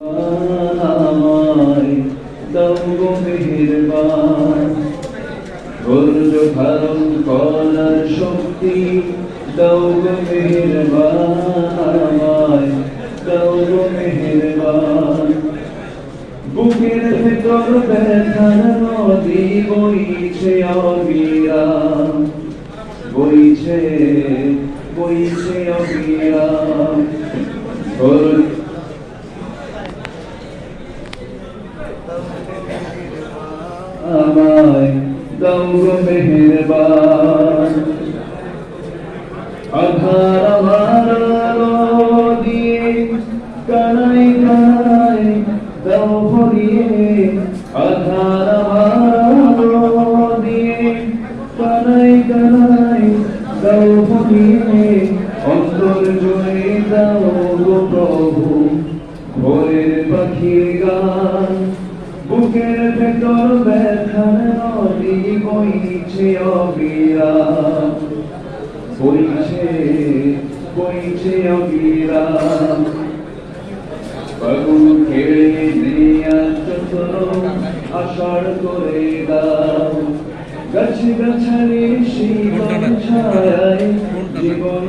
আমায় দাও গো মেহেরবান, ধৈর্য ধারণ করার শক্তি দাও গো মেহেরবান, আমায় দাও গো মেহেরবান। বুকের ভেতর ব্যথার নদী বইছে অবিরাম, বইছে বইছে অবিরাম। আমায় দাও গো মেহেরবান, আধার আমার আলো দিয়ে কানাই কানাই দাও ভরিয়ে, আধার আমার আলো দিয়ে কানাই কানাই দাও ভরিয়ে। অন্তর জুড়ে দাও গো প্রভু ভোরের পাখির গান, বুকের ভেতর ব্যথার নদী বইছে অবিরাম, বইছে বইছে অবিরাম। ফাগুন কেড়ে নেয়া চতুর আষাঢ় করে দাও, গাছ গাছালি শীতল ছায়ায় জীবন